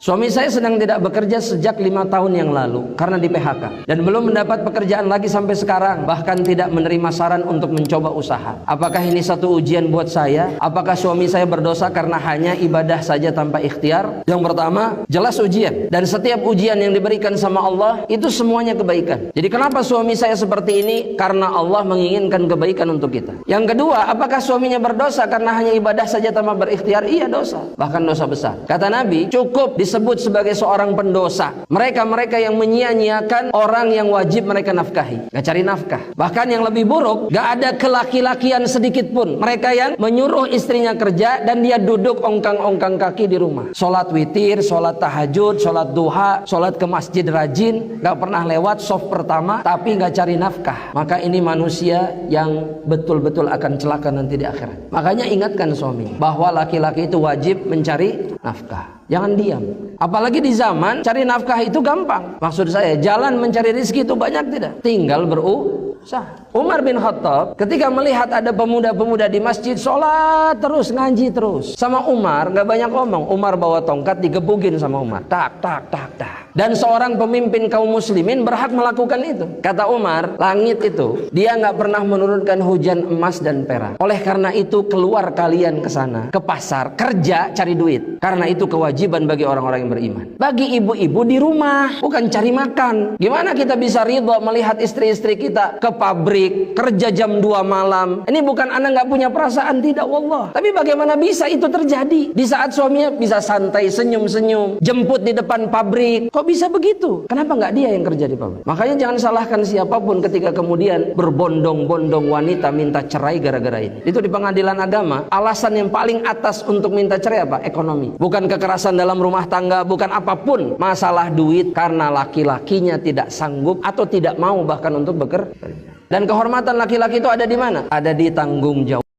Suami saya sedang tidak bekerja sejak 5 tahun yang lalu karena di PHK dan belum mendapat pekerjaan lagi sampai sekarang, bahkan tidak menerima saran untuk mencoba usaha. Apakah ini satu ujian buat saya? Apakah suami saya berdosa karena hanya ibadah saja tanpa ikhtiar? Yang pertama, jelas ujian, dan setiap ujian yang diberikan sama Allah itu semuanya kebaikan. Jadi kenapa suami saya seperti ini? Karena Allah menginginkan kebaikan untuk kita. Yang kedua, apakah suaminya berdosa karena hanya ibadah saja tanpa berikhtiar? Iya, dosa, bahkan dosa besar. Kata Nabi, cukup disebut sebagai seorang pendosa mereka-mereka yang menyia-nyiakan orang yang wajib mereka nafkahi, gak cari nafkah. Bahkan yang lebih buruk, gak ada kelaki-lakian sedikit pun, mereka yang menyuruh istrinya kerja dan dia duduk ongkang-ongkang kaki di rumah, sholat witir, sholat tahajud, sholat duha, sholat ke masjid rajin, gak pernah lewat soft pertama, tapi gak cari nafkah. Maka ini manusia yang betul-betul akan celaka nanti di akhirat. Makanya ingatkan suami bahwa laki-laki itu wajib mencari nafkah. Jangan diam. Apalagi di zaman cari nafkah itu gampang. Maksud saya, jalan mencari rezeki itu banyak tidak? Tinggal berusaha. Umar bin Khattab ketika melihat ada pemuda-pemuda di masjid sholat terus, ngaji terus. Sama Umar gak banyak omong. Umar bawa tongkat, digebukin sama Umar. Tak, tak, tak, tak. Dan seorang pemimpin kaum muslimin berhak melakukan itu. Kata Umar, langit itu dia gak pernah menurunkan hujan emas dan perak. Oleh karena itu keluar kalian ke sana, ke pasar, kerja, cari duit. Karena itu kewajiban bagi orang-orang yang beriman. Bagi ibu-ibu di rumah, bukan cari makan. Gimana kita bisa ridho melihat istri-istri kita ke pabrik, kerja jam 2 malam? Ini bukan anak gak punya perasaan, tidak, wallah. Tapi bagaimana bisa itu terjadi? Di saat suaminya bisa santai, senyum-senyum, jemput di depan pabrik. Kok bisa begitu? Kenapa nggak dia yang kerja di pabrik? Makanya jangan salahkan siapapun ketika kemudian berbondong-bondong wanita minta cerai gara-gara ini. Itu di pengadilan agama, alasan yang paling atas untuk minta cerai apa? Ekonomi. Bukan kekerasan dalam rumah tangga, bukan apapun. Masalah duit karena laki-lakinya tidak sanggup atau tidak mau bahkan untuk bekerja. Dan kehormatan laki-laki itu ada di mana? Ada di tanggung jawab.